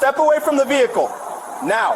Step away from the vehicle. Now.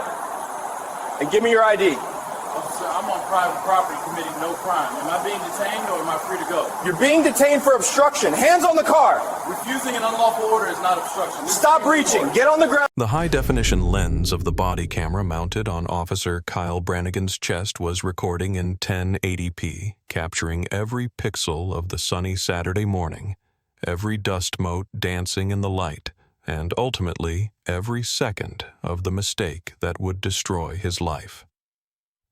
And give me your ID. Officer, I'm on private property committing no crime. Am I being detained or am I free to go? You're being detained for obstruction. Hands on the car. Refusing an unlawful order is not obstruction. Stop reaching. Get on the ground. The high-definition lens of the body camera mounted on Officer Kyle Brannigan's chest was recording in 1080p, capturing every pixel of the sunny Saturday morning, every dust mote dancing in the light, and ultimately every second of the mistake that would destroy his life.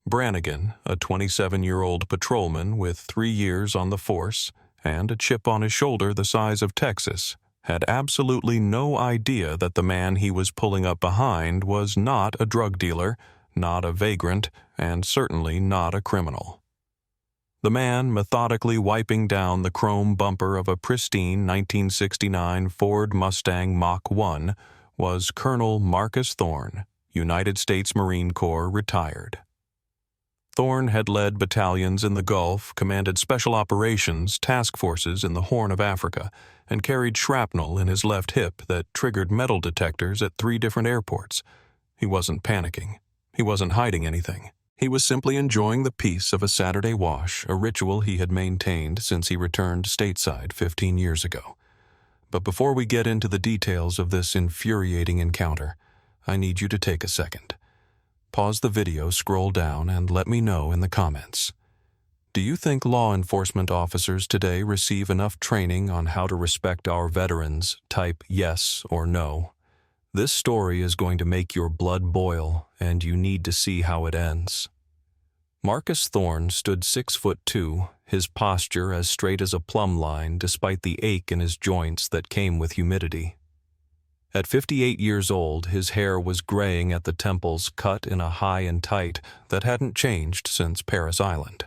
Brannigan, a 27-year-old patrolman with 3 years on the force and a chip on his shoulder the size of Texas, had absolutely no idea that the man he was pulling up behind was not a drug dealer, not a vagrant, and certainly not a criminal. The man methodically wiping down the chrome bumper of a pristine 1969 Ford Mustang Mach 1 was Colonel Marcus Thorne, United States Marine Corps retired. Thorne had led battalions in the Gulf, commanded special operations task forces in the Horn of Africa, and carried shrapnel in his left hip that triggered metal detectors at 3 different airports. He wasn't panicking. He wasn't hiding anything. He was simply enjoying the peace of a Saturday wash, a ritual he had maintained since he returned stateside 15 years ago. But before we get into the details of this infuriating encounter, I need you to take a second. Pause the video, scroll down, and let me know in the comments. Do you think law enforcement officers today receive enough training on how to respect our veterans? Type yes or no. This story is going to make your blood boil, and you need to see how it ends. Marcus Thorne stood 6'2", his posture as straight as a plumb line despite the ache in his joints that came with humidity. At 58 years old, his hair was graying at the temples, cut in a high and tight that hadn't changed since Paris Island.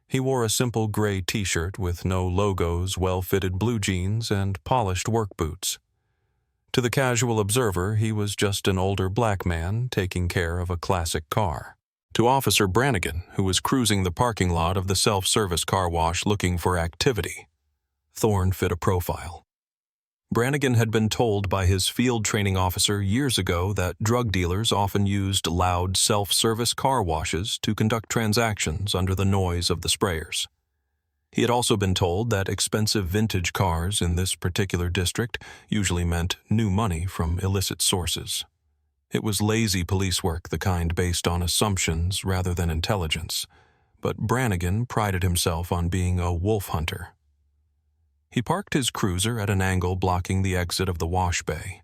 He wore a simple gray t-shirt with no logos, well-fitted blue jeans, and polished work boots. To the casual observer, he was just an older black man taking care of a classic car. To Officer Brannigan, who was cruising the parking lot of the self-service car wash looking for activity, Thorne fit a profile. Brannigan had been told by his field training officer years ago that drug dealers often used loud self-service car washes to conduct transactions under the noise of the sprayers. He had also been told that expensive vintage cars in this particular district usually meant new money from illicit sources. It was lazy police work, the kind based on assumptions rather than intelligence, but Brannigan prided himself on being a wolf hunter. He parked his cruiser at an angle blocking the exit of the wash bay.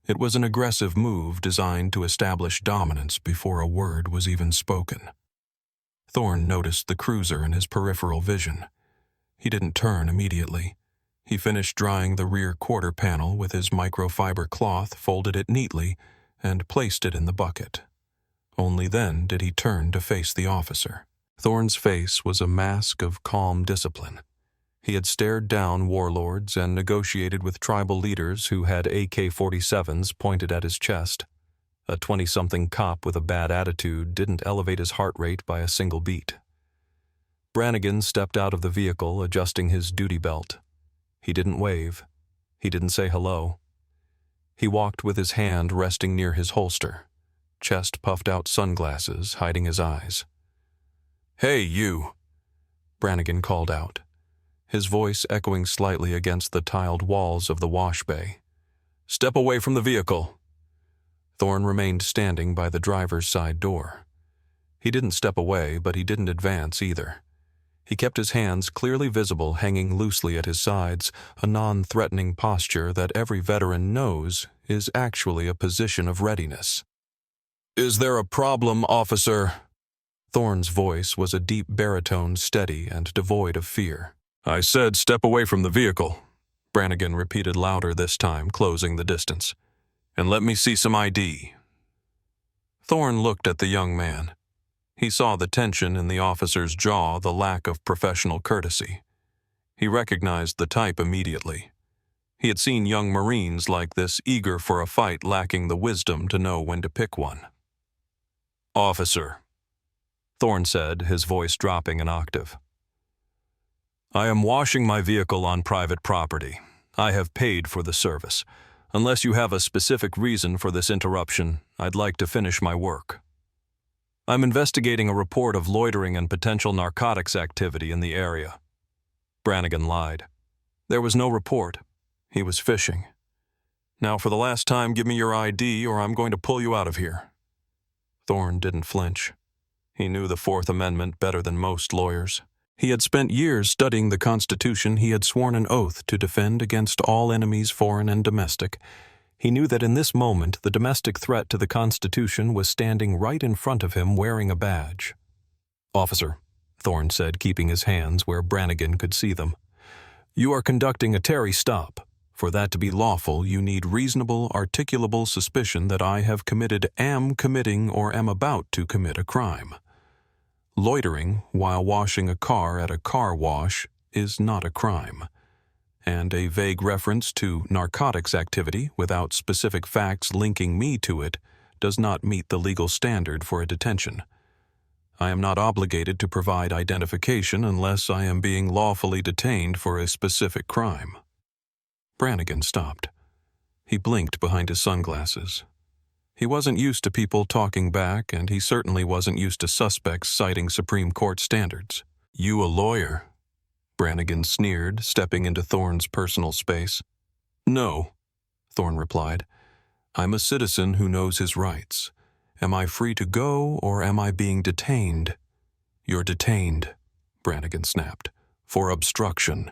It was an aggressive move designed to establish dominance before a word was even spoken. Thorne noticed the cruiser in his peripheral vision. He didn't turn immediately. He finished drying the rear quarter panel with his microfiber cloth, folded it neatly, and placed it in the bucket. Only then did he turn to face the officer. Thorne's face was a mask of calm discipline. He had stared down warlords and negotiated with tribal leaders who had AK-47s pointed at his chest. A 20-something cop with a bad attitude didn't elevate his heart rate by a single beat. Brannigan stepped out of the vehicle, adjusting his duty belt. He didn't wave. He didn't say hello. He walked with his hand resting near his holster, chest-puffed-out sunglasses hiding his eyes. "Hey, you," Brannigan called out, his voice echoing slightly against the tiled walls of the wash bay. "Step away from the vehicle." Thorne remained standing by the driver's side door. He didn't step away, but he didn't advance either. He kept his hands clearly visible, hanging loosely at his sides, a non-threatening posture that every veteran knows is actually a position of readiness. "Is there a problem, officer?" Thorne's voice was a deep baritone, steady and devoid of fear. "I said step away from the vehicle," Brannigan repeated louder this time, closing the distance. "And let me see some ID." Thorne looked at the young man. He saw the tension in the officer's jaw, the lack of professional courtesy. He recognized the type immediately. He had seen young Marines like this, eager for a fight, lacking the wisdom to know when to pick one. "Officer," Thorne said, his voice dropping an octave, "I am washing my vehicle on private property. I have paid for the service. Unless you have a specific reason for this interruption, I'd like to finish my work. I'm investigating a report of loitering and potential narcotics activity in the area. Brannigan lied. There was no report. He was fishing. Now, for the last time, give me your ID or I'm going to pull you out of here. Thorne didn't flinch. He knew the Fourth Amendment better than most lawyers. He had spent years studying the Constitution. He had sworn an oath to defend against all enemies, foreign and domestic. He knew that in this moment, the domestic threat to the Constitution was standing right in front of him wearing a badge. "Officer," Thorne said, keeping his hands where Brannigan could see them, "you are conducting a Terry stop. For that to be lawful, you need reasonable, articulable suspicion that I have committed, am committing, or am about to commit a crime. Loitering while washing a car at a car wash is not a crime, and a vague reference to narcotics activity without specific facts linking me to it does not meet the legal standard for a detention. I am not obligated to provide identification unless I am being lawfully detained for a specific crime." Brannigan stopped. He blinked behind his sunglasses. He wasn't used to people talking back, and he certainly wasn't used to suspects citing Supreme Court standards. "You a lawyer?" Brannigan sneered, stepping into Thorne's personal space. "No," Thorne replied. "I'm a citizen who knows his rights. Am I free to go, or am I being detained?" "You're detained," Brannigan snapped, "for obstruction."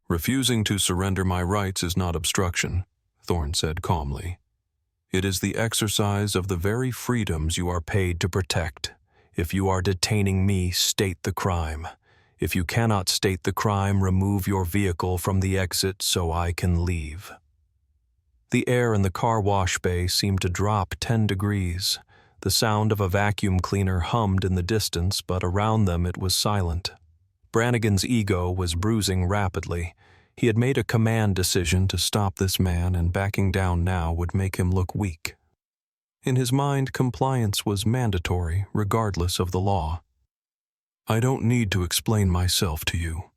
"Refusing to surrender my rights is not obstruction," Thorne said calmly. "It is the exercise of the very freedoms you are paid to protect. If you are detaining me, state the crime. If you cannot state the crime, remove your vehicle from the exit so I can leave." The air in the car wash bay seemed to drop 10 degrees. The sound of a vacuum cleaner hummed in the distance, but around them it was silent. Brannigan's ego was bruising rapidly. He had made a command decision to stop this man, and backing down now would make him look weak. In his mind, compliance was mandatory, regardless of the law. "I don't need to explain myself to you,"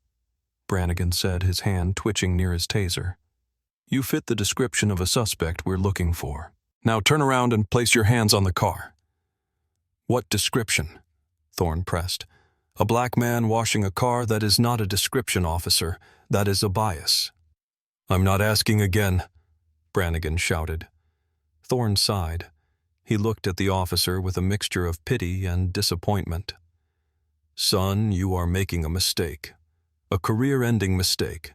Brannigan said, his hand twitching near his taser. "You fit the description of a suspect we're looking for. Now turn around and place your hands on the car." "What description?" Thorne pressed. "A black man washing a car, that is not a description, officer. That is a bias." "I'm not asking again," Brannigan shouted. Thorne sighed. He looked at the officer with a mixture of pity and disappointment. "Son, you are making a mistake. A career-ending mistake.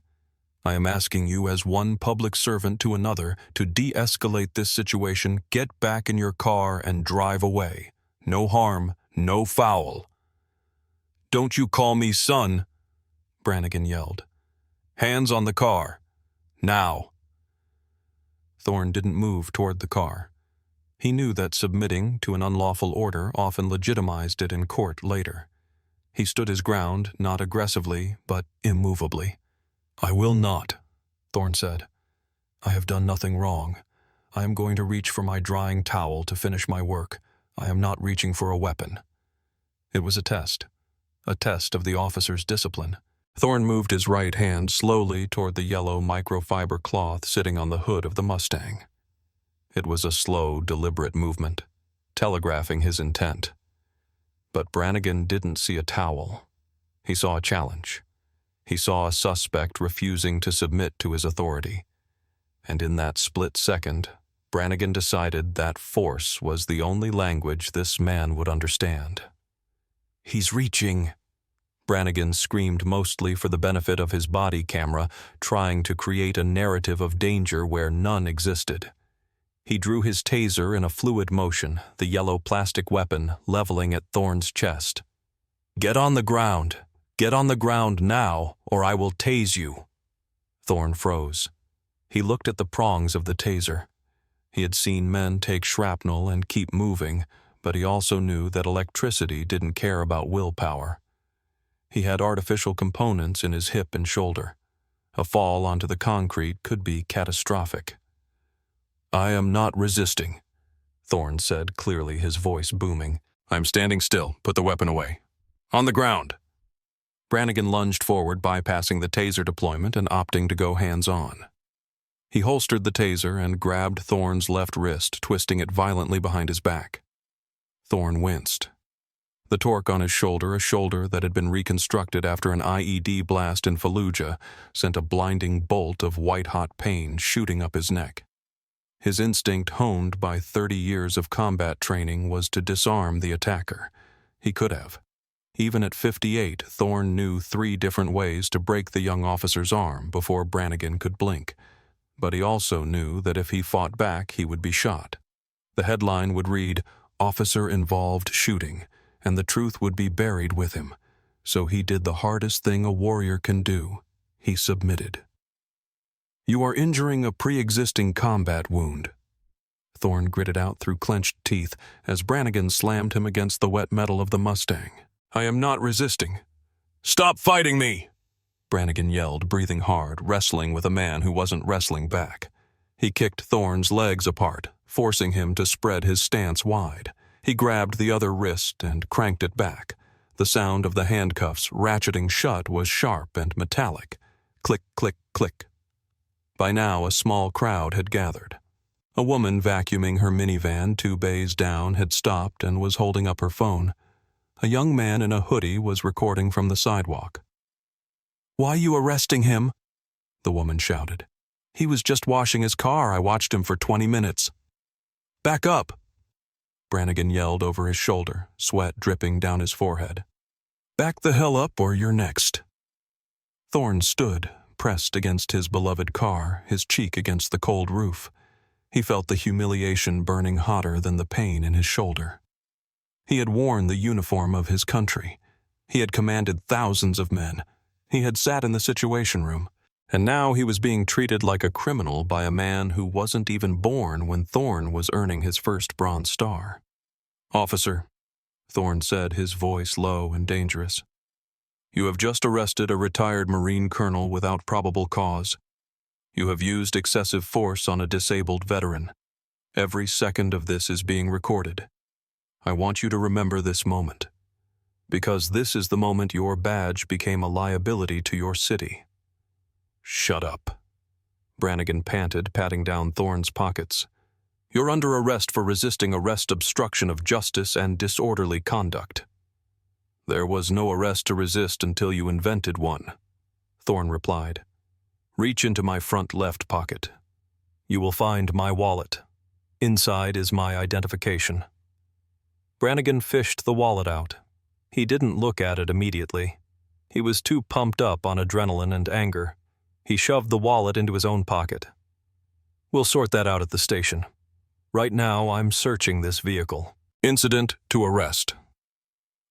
I am asking you as one public servant to another to de-escalate this situation, get back in your car, and drive away. No harm, no foul." "Don't you call me son," Brannigan yelled. "Hands on the car. Now." Thorne didn't move toward the car. He knew that submitting to an unlawful order often legitimized it in court later. He stood his ground, not aggressively, but immovably. "I will not," Thorne said. "I have done nothing wrong. I am going to reach for my drying towel to finish my work. I am not reaching for a weapon." It was a test of the officer's discipline. Thorne moved his right hand slowly toward the yellow microfiber cloth sitting on the hood of the Mustang. It was a slow, deliberate movement, telegraphing his intent. But Brannigan didn't see a towel. He saw a challenge. He saw a suspect refusing to submit to his authority. And in that split second, Brannigan decided that force was the only language this man would understand. "He's reaching," Brannigan screamed, mostly for the benefit of his body camera, trying to create a narrative of danger where none existed. He drew his taser in a fluid motion, the yellow plastic weapon leveling at Thorne's chest. "Get on the ground. Get on the ground now, or I will tase you." Thorne froze. He looked at the prongs of the taser. He had seen men take shrapnel and keep moving, but he also knew that electricity didn't care about willpower. He had artificial components in his hip and shoulder. A fall onto the concrete could be catastrophic. "I am not resisting," Thorne said clearly, his voice booming. "I'm standing still. Put the weapon away. On the ground." Brannigan lunged forward, bypassing the taser deployment and opting to go hands-on. He holstered the taser and grabbed Thorne's left wrist, twisting it violently behind his back. Thorne winced. The torque on his shoulder, a shoulder that had been reconstructed after an IED blast in Fallujah, sent a blinding bolt of white-hot pain shooting up his neck. His instinct, honed by 30 years of combat training, was to disarm the attacker. He could have. Even at 58, Thorne knew 3 different ways to break the young officer's arm before Brannigan could blink. But he also knew that if he fought back, he would be shot. The headline would read, "Officer Involved Shooting," and the truth would be buried with him. So he did the hardest thing a warrior can do. He submitted. "You are injuring a pre-existing combat wound." Thorne gritted out through clenched teeth as Brannigan slammed him against the wet metal of the Mustang. "I am not resisting." "Stop fighting me!" Brannigan yelled, breathing hard, wrestling with a man who wasn't wrestling back. He kicked Thorne's legs apart, forcing him to spread his stance wide. He grabbed the other wrist and cranked it back. The sound of the handcuffs ratcheting shut was sharp and metallic. Click, click, click. By now, a small crowd had gathered. A woman vacuuming her minivan 2 bays down had stopped and was holding up her phone. A young man in a hoodie was recording from the sidewalk. "Why you arresting him?" the woman shouted. "He was just washing his car. I watched him for 20 minutes. "Back up!" Brannigan yelled over his shoulder, sweat dripping down his forehead. "Back the hell up or you're next." Thorne stood, pressed against his beloved car, his cheek against the cold roof. He felt the humiliation burning hotter than the pain in his shoulder. He had worn the uniform of his country. He had commanded thousands of men. He had sat in the Situation Room. And now he was being treated like a criminal by a man who wasn't even born when Thorne was earning his first Bronze Star. "Officer," Thorne said, his voice low and dangerous, "you have just arrested a retired Marine colonel without probable cause. You have used excessive force on a disabled veteran. Every second of this is being recorded. I want you to remember this moment, because this is the moment your badge became a liability to your city." "Shut up," Brannigan panted, patting down Thorne's pockets. "You're under arrest for resisting arrest, obstruction of justice, and disorderly conduct." "There was no arrest to resist until you invented one," Thorne replied. "Reach into my front left pocket. You will find my wallet. Inside is my identification." Brannigan fished the wallet out. He didn't look at it immediately. He was too pumped up on adrenaline and anger. He shoved the wallet into his own pocket. "We'll sort that out at the station. Right now, I'm searching this vehicle." "Incident to arrest."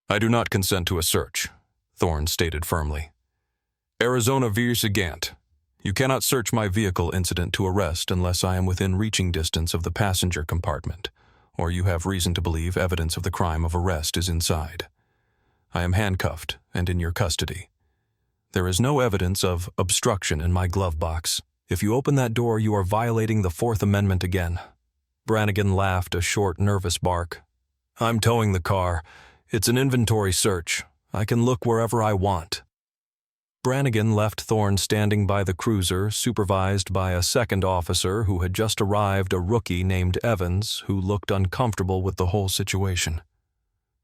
"I do not consent to a search," Thorne stated firmly. "Arizona vs. Gant. You cannot search my vehicle incident to arrest unless I am within reaching distance of the passenger compartment, or you have reason to believe evidence of the crime of arrest is inside. I am handcuffed and in your custody. There is no evidence of obstruction in my glove box. If you open that door, you are violating the Fourth Amendment again." Brannigan laughed a short, nervous bark. "I'm towing the car. It's an inventory search. I can look wherever I want." Brannigan left Thorne standing by the cruiser, supervised by a second officer who had just arrived, a rookie named Evans, who looked uncomfortable with the whole situation.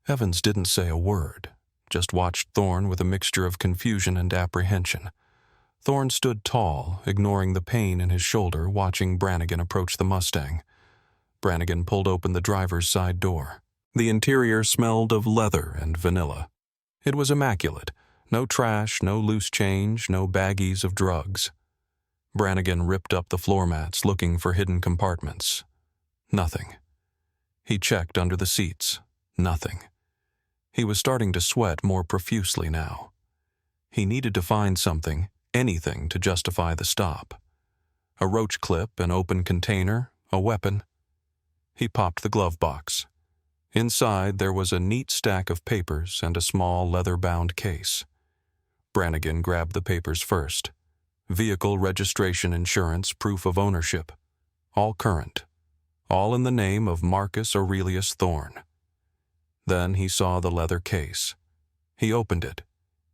Evans didn't say a word, just watched Thorne with a mixture of confusion and apprehension. Thorne stood tall, ignoring the pain in his shoulder, watching Brannigan approach the Mustang. Brannigan pulled open the driver's side door. The interior smelled of leather and vanilla. It was immaculate. No trash, no loose change, no baggies of drugs. Brannigan ripped up the floor mats, looking for hidden compartments. Nothing. He checked under the seats. Nothing. He was starting to sweat more profusely now. He needed to find something, anything, to justify the stop. A roach clip, an open container, a weapon. He popped the glove box. Inside there was a neat stack of papers and a small leather-bound case. Brannigan grabbed the papers first. Vehicle registration, insurance, proof of ownership. All current. All in the name of Marcus Aurelius Thorne. Then he saw the leather case. He opened it.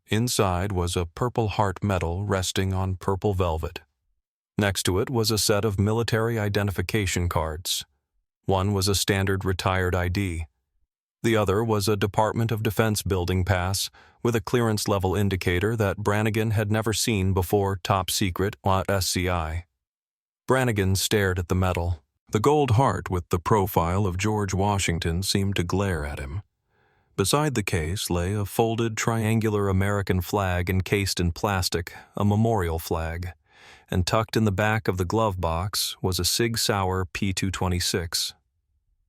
Inside was a Purple Heart medal resting on purple velvet. Next to it was a set of military identification cards. One was a standard retired ID. The other was a Department of Defense building pass with a clearance level indicator that Brannigan had never seen before top secret SCI. Brannigan stared at the metal. The gold heart with the profile of George Washington seemed to glare at him. Beside the case lay a folded triangular American flag encased in plastic, a memorial flag, and tucked in the back of the glove box was a Sig Sauer P226.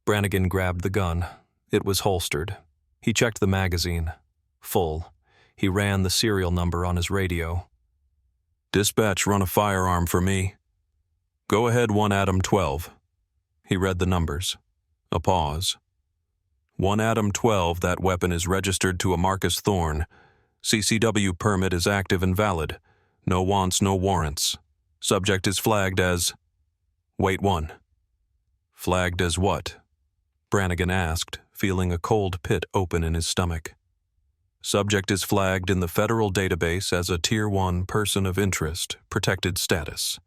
Brannigan grabbed the gun. It was holstered. He checked the magazine. Full. He ran the serial number on his radio. "Dispatch, run a firearm for me." "Go ahead, 1 Adam 12. He read the numbers. A pause. 1 Adam 12, that weapon is registered to a Marcus Thorne. CCW permit is active and valid. No wants, no warrants. Subject is flagged as... Wait 1. Flagged as what? Brannigan asked, feeling a cold pit open in his stomach. Subject is flagged in the federal database as a Tier 1 person of interest, protected status.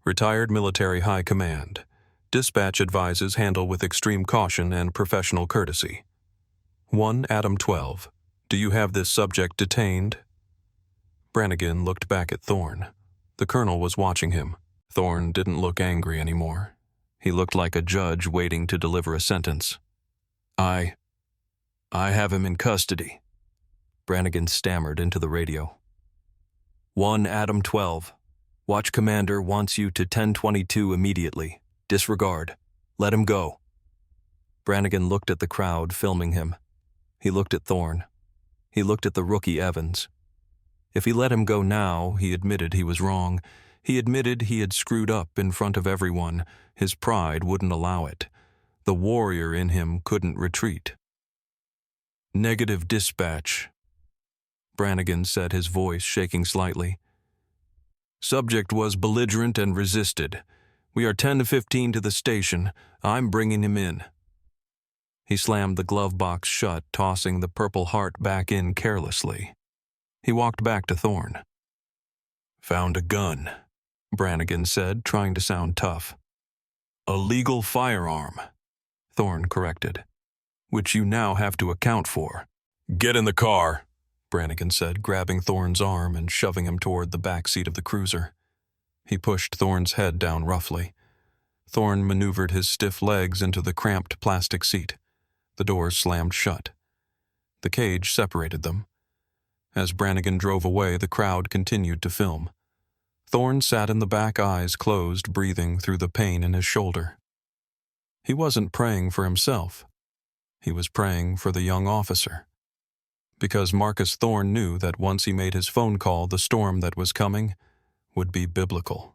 Retired military high command. Dispatch advises handle with extreme caution and professional courtesy. 1 Adam 12. Do you have this subject detained? Brannigan looked back at Thorne. The colonel was watching him. Thorne didn't look angry anymore. He looked like a judge waiting to deliver a sentence. I have him in custody. Brannigan stammered into the radio. 1 Adam 12. Watch commander wants you to 1022 immediately. Disregard. Let him go. Brannigan looked at the crowd filming him. He looked at Thorne. He looked at the rookie Evans. If he let him go now, he admitted he was wrong. He admitted he had screwed up in front of everyone. His pride wouldn't allow it. The warrior in him couldn't retreat. Negative dispatch. Brannigan said, his voice shaking slightly. Subject was belligerent and resisted. We are 10 to 15 to the station. I'm bringing him in. He slammed the glove box shut, tossing the Purple Heart back in carelessly. He walked back to Thorne. Found a gun, Brannigan said, trying to sound tough. A legal firearm, Thorne corrected, which you now have to account for. Get in the car, Brannigan said, grabbing Thorne's arm and shoving him toward the back seat of the cruiser. He pushed Thorne's head down roughly. Thorne maneuvered his stiff legs into the cramped plastic seat. The doors slammed shut. The cage separated them. As Brannigan drove away, the crowd continued to film. Thorne sat in the back, eyes closed, breathing through the pain in his shoulder. He wasn't praying for himself. He was praying for the young officer. Because Marcus Thorne knew that once he made his phone call, the storm that was coming would be biblical.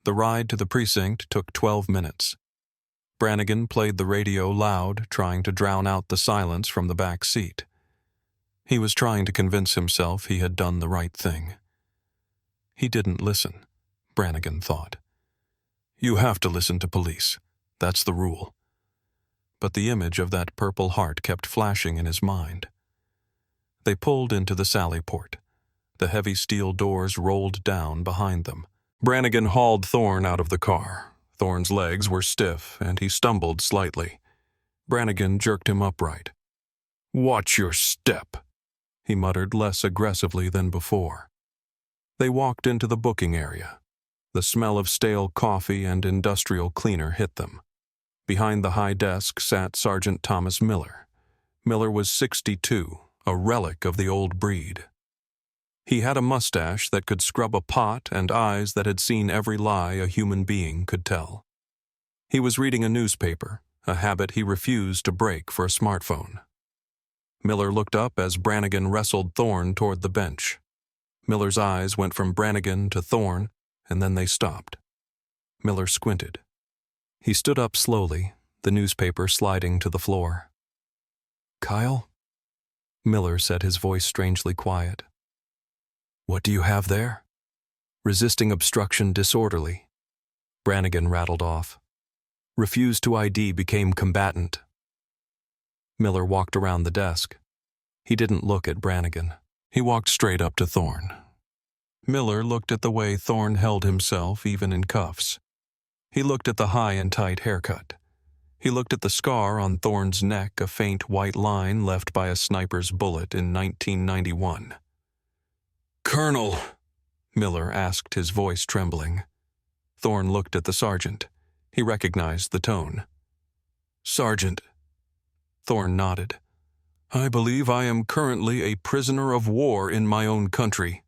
The ride to the precinct took 12 minutes. Brannigan played the radio loud, trying to drown out the silence from the back seat. He was trying to convince himself he had done the right thing. He didn't listen, Brannigan thought. You have to listen to police. That's the rule. But the image of that Purple Heart kept flashing in his mind. They pulled into the sally port. The heavy steel doors rolled down behind them. Brannigan hauled Thorne out of the car. Thorne's legs were stiff, and he stumbled slightly. Brannigan jerked him upright. Watch your step, he muttered less aggressively than before. They walked into the booking area. The smell of stale coffee and industrial cleaner hit them. Behind the high desk sat Sergeant Thomas Miller. Miller was 62, a relic of the old breed. He had a mustache that could scrub a pot and eyes that had seen every lie a human being could tell. He was reading a newspaper, a habit he refused to break for a smartphone. Miller looked up as Brannigan wrestled Thorne toward the bench. Miller's eyes went from Brannigan to Thorne, and then they stopped. Miller squinted. He stood up slowly, the newspaper sliding to the floor. Kyle? Miller said, his voice strangely quiet. What do you have there? Resisting obstruction disorderly. Brannigan rattled off. Refused to ID became combatant. Miller walked around the desk. He didn't look at Brannigan. He walked straight up to Thorne. Miller looked at the way Thorne held himself even in cuffs. He looked at the high and tight haircut. He looked at the scar on Thorne's neck, a faint white line left by a sniper's bullet in 1991. "Colonel," Miller asked, his voice trembling. Thorne looked at the sergeant. He recognized the tone. "Sergeant." Thorne nodded. "I believe I am currently a prisoner of war in my own country."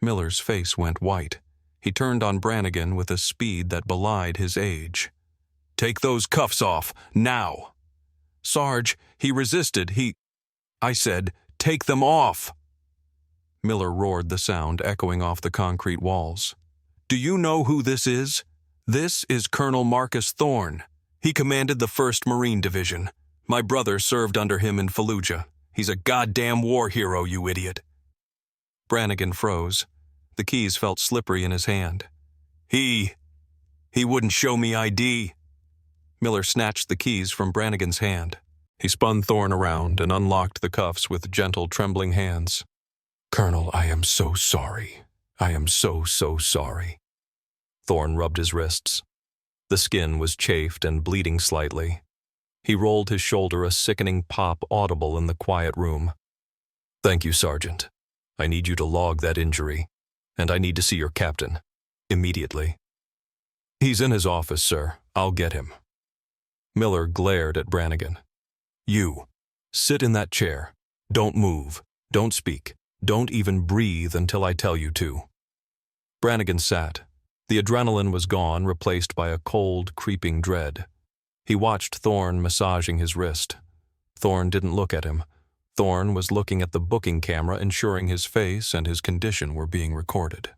Miller's face went white. He turned on Brannigan with a speed that belied his age. "Take those cuffs off, now!" "Sarge, he resisted, I said, take them off!" Miller roared, the sound echoing off the concrete walls. "Do you know who this is? This is Colonel Marcus Thorne. He commanded the 1st Marine Division. My brother served under him in Fallujah. He's a goddamn war hero, you idiot." Brannigan froze. The keys felt slippery in his hand. He wouldn't show me ID." Miller snatched the keys from Brannigan's hand. He spun Thorne around and unlocked the cuffs with gentle, trembling hands. "Colonel, I am so sorry. I am so sorry." Thorne rubbed his wrists. The skin was chafed and bleeding slightly. He rolled his shoulder, a sickening pop audible in the quiet room. "Thank you, Sergeant. I need you to log that injury, and I need to see your captain. Immediately." "He's in his office, sir. I'll get him." Miller glared at Brannigan. "You, sit in that chair. Don't move. Don't speak. Don't even breathe until I tell you to." Brannigan sat. The adrenaline was gone, replaced by a cold, creeping dread. He watched Thorne massaging his wrist. Thorne didn't look at him. Thorne was looking at the booking camera, ensuring his face and his condition were being recorded.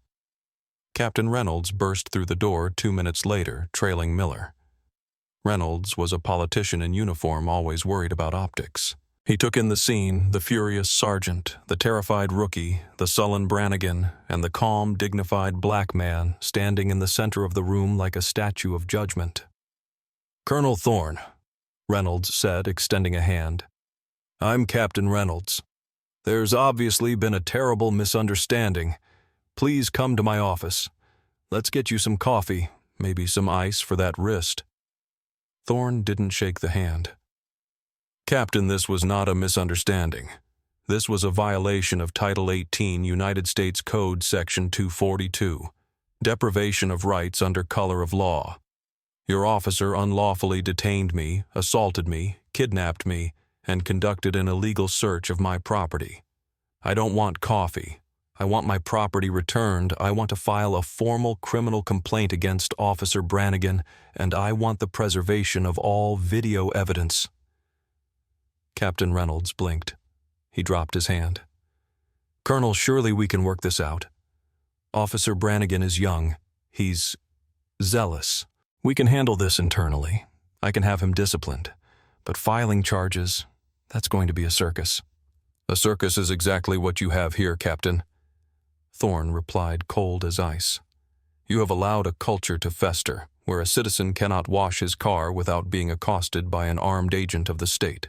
Captain Reynolds burst through the door 2 minutes later, trailing Miller. Reynolds was a politician in uniform, always worried about optics. He took in the scene, the furious sergeant, the terrified rookie, the sullen Brannigan, and the calm, dignified black man standing in the center of the room like a statue of judgment. "Colonel Thorne," Reynolds said, extending a hand. "I'm Captain Reynolds. There's obviously been a terrible misunderstanding. Please come to my office. Let's get you some coffee, maybe some ice for that wrist." Thorne didn't shake the hand. "Captain, this was not a misunderstanding. This was a violation of Title 18 United States Code Section 242, deprivation of rights under color of law. Your officer unlawfully detained me, assaulted me, kidnapped me, and conducted an illegal search of my property. I don't want coffee. I want my property returned. I want to file a formal criminal complaint against Officer Brannigan, and I want the preservation of all video evidence." Captain Reynolds blinked. He dropped his hand. "Colonel, surely we can work this out. Officer Brannigan is young. He's zealous. We can handle this internally. I can have him disciplined. But filing charges, that's going to be a circus." "A circus is exactly what you have here, Captain." Thorne replied, cold as ice. "You have allowed a culture to fester, where a citizen cannot wash his car without being accosted by an armed agent of the state.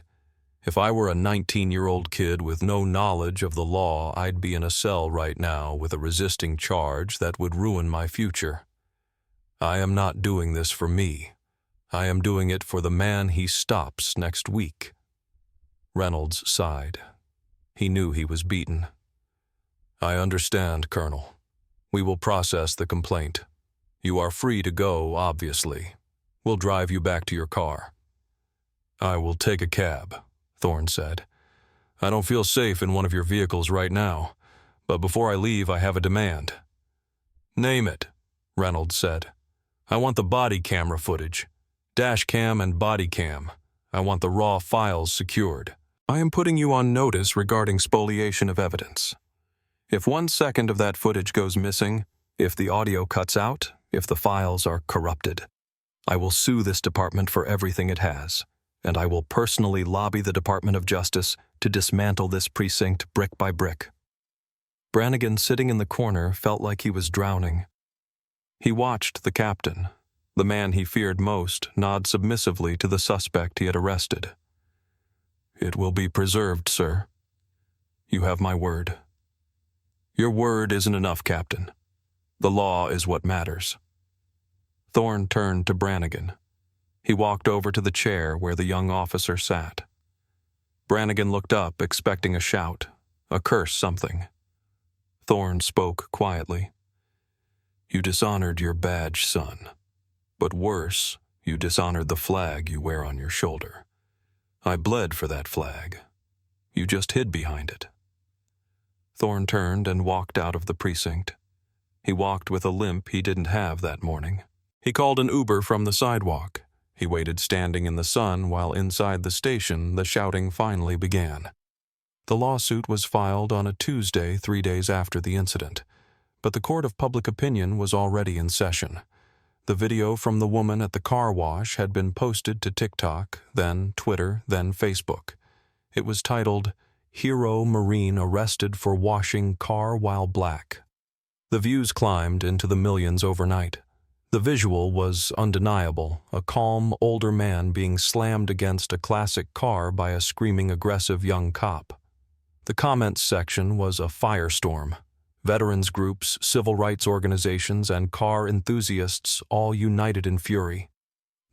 If I were a 19-year-old kid with no knowledge of the law, I'd be in a cell right now with a resisting charge that would ruin my future. I am not doing this for me. I am doing it for the man he stops next week." Reynolds sighed. He knew he was beaten. "I understand, Colonel. We will process the complaint. You are free to go, obviously. We'll drive you back to your car." "I will take a cab," Thorne said. "I don't feel safe in one of your vehicles right now, but before I leave I have a demand." "Name it," Reynolds said. "I want the body camera footage. Dash cam and body cam. I want the raw files secured. I am putting you on notice regarding spoliation of evidence. If 1 second of that footage goes missing, if the audio cuts out, if the files are corrupted, I will sue this department for everything it has, and I will personally lobby the Department of Justice to dismantle this precinct brick by brick." Brannigan, sitting in the corner, felt like he was drowning. He watched the captain, the man he feared most, nod submissively to the suspect he had arrested. "It will be preserved, sir. You have my word." Your word isn't enough, Captain. The law is what matters. Thorne turned to Brannigan. He walked over to the chair where the young officer sat. Brannigan looked up, expecting a shout, a curse something. Thorne spoke quietly. You dishonored your badge, son. But worse, you dishonored the flag you wear on your shoulder. I bled for that flag. You just hid behind it. Thorne turned and walked out of the precinct. He walked with a limp he didn't have that morning. He called an Uber from the sidewalk. He waited standing in the sun while inside the station the shouting finally began. The lawsuit was filed on a Tuesday 3 days after the incident, but the court of public opinion was already in session. The video from the woman at the car wash had been posted to TikTok, then Twitter, then Facebook. It was titled, Hero Marine Arrested for Washing Car While Black. The views climbed into the millions overnight. The visual was undeniable, a calm, older man being slammed against a classic car by a screaming, aggressive young cop. The comments section was a firestorm. Veterans groups, civil rights organizations, and car enthusiasts all united in fury.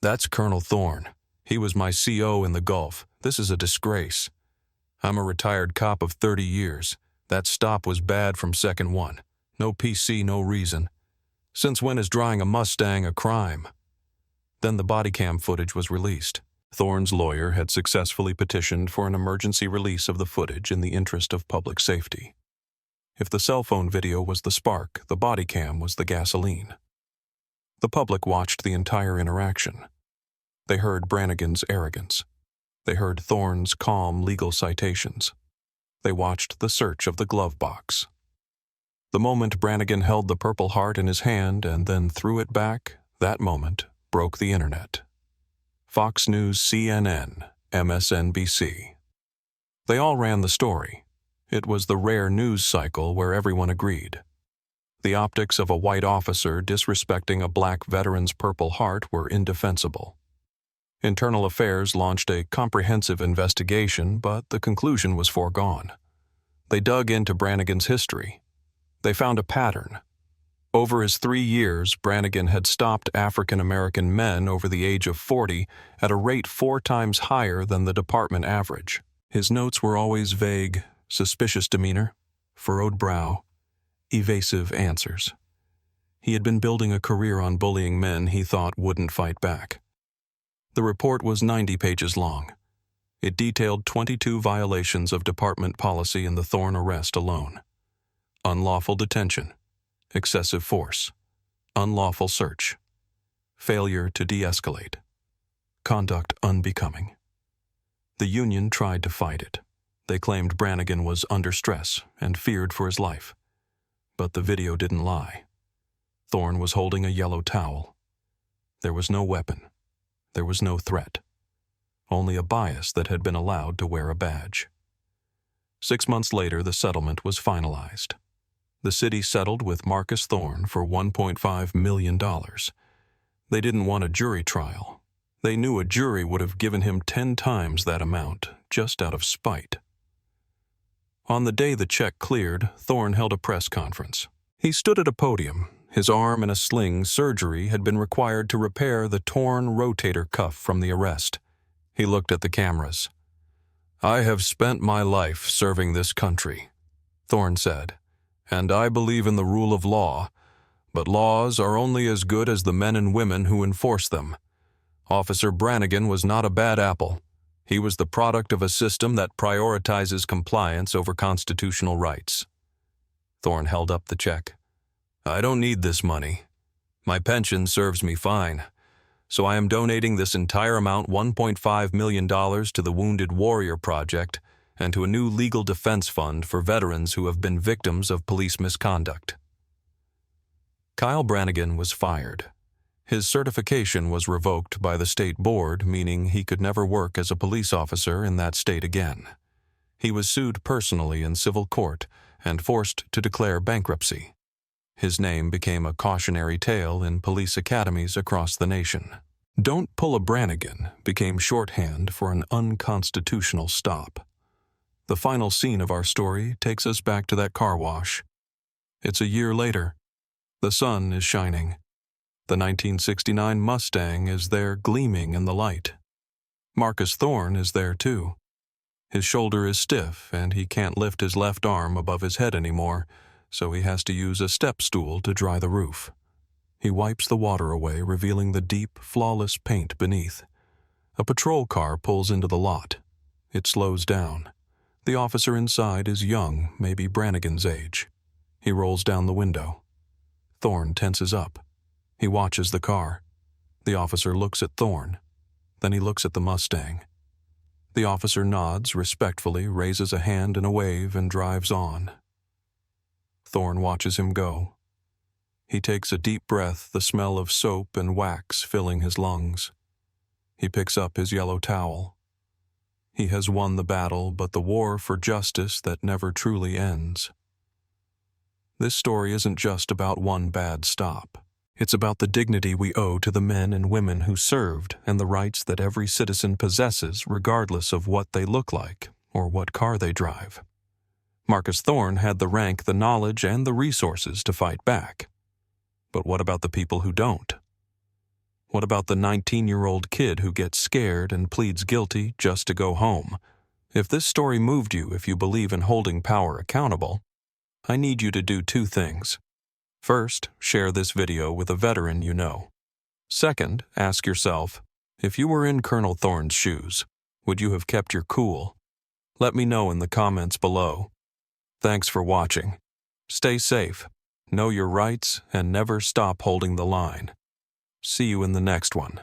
That's Colonel Thorne. He was my CO in the Gulf. This is a disgrace. I'm a retired cop of 30 years. That stop was bad from second one. No PC, no reason. Since when is drying a Mustang a crime? Then the Bodycam footage was released. Thorne's lawyer had successfully petitioned for an emergency release of the footage in the interest of public safety. If the cell phone video was the spark, the Bodycam was the gasoline. The public watched the entire interaction. They heard Brannigan's arrogance. They heard Thorne's calm legal citations. They watched the search of the glove box. The moment Brannigan held the Purple Heart in his hand and then threw it back, that moment broke the internet. Fox News, CNN, MSNBC. They all ran the story. It was the rare news cycle where everyone agreed. The optics of a white officer disrespecting a black veteran's Purple Heart were indefensible. Internal Affairs launched a comprehensive investigation, but the conclusion was foregone. They dug into Brannigan's history. They found a pattern. Over his 3 years, Brannigan had stopped African American men over the age of 40 at a rate 4 times higher than the department average. His notes were always vague, suspicious demeanor, furrowed brow, evasive answers. He had been building a career on bullying men he thought wouldn't fight back. The report was 90 pages long. It detailed 22 violations of department policy in the Thorne arrest alone. Unlawful detention, excessive force, unlawful search, failure to de-escalate, conduct unbecoming. The union tried to fight it. They claimed Brannigan was under stress and feared for his life. But the video didn't lie. Thorne was holding a yellow towel. There was no weapon. There was no threat. Only a bias that had been allowed to wear a badge. 6 months later, the settlement was finalized. The city settled with Marcus Thorne for $1.5 million. They didn't want a jury trial. They knew a jury would have given him 10 times that amount, just out of spite. On the day the check cleared, Thorne held a press conference. He stood at a podium. His arm in a sling. Surgery had been required to repair the torn rotator cuff from the arrest. He looked at the cameras. I have spent my life serving this country, Thorne said, and I believe in the rule of law, but laws are only as good as the men and women who enforce them. Officer Brannigan was not a bad apple. He was the product of a system that prioritizes compliance over constitutional rights. Thorne held up the check. I don't need this money. My pension serves me fine, so I am donating this entire amount, $1.5 million, to the Wounded Warrior Project and to a new legal defense fund for veterans who have been victims of police misconduct. Kyle Brannigan was fired. His certification was revoked by the state board, meaning he could never work as a police officer in that state again. He was sued personally in civil court and forced to declare bankruptcy. His name became a cautionary tale in police academies across the nation. Don't pull a Brannigan became shorthand for an unconstitutional stop. The final scene of our story takes us back to that car wash. It's a year later. The sun is shining. The 1969 Mustang is there gleaming in the light. Marcus Thorne is there too. His shoulder is stiff and he can't lift his left arm above his head anymore, so he has to use a step stool to dry the roof. He wipes the water away, revealing the deep, flawless paint beneath. A patrol car pulls into the lot. It slows down. The officer inside is young, maybe Brannigan's age. He rolls down the window. Thorne tenses up. He watches the car. The officer looks at Thorne. Then he looks at the Mustang. The officer nods respectfully, raises a hand in a wave, and drives on. Thorne watches him go. He takes a deep breath, the smell of soap and wax filling his lungs. He picks up his yellow towel. He has won the battle, but the war for justice that never truly ends. This story isn't just about one bad stop. It's about the dignity we owe to the men and women who served and the rights that every citizen possesses regardless of what they look like or what car they drive. Marcus Thorne had the rank, the knowledge, and the resources to fight back. But what about the people who don't? What about the 19-year-old kid who gets scared and pleads guilty just to go home? If this story moved you, if you believe in holding power accountable, I need you to do two things. First, share this video with a veteran you know. Second, ask yourself, if you were in Colonel Thorne's shoes, would you have kept your cool? Let me know in the comments below. Thanks for watching. Stay safe, know your rights, and never stop holding the line. See you in the next one.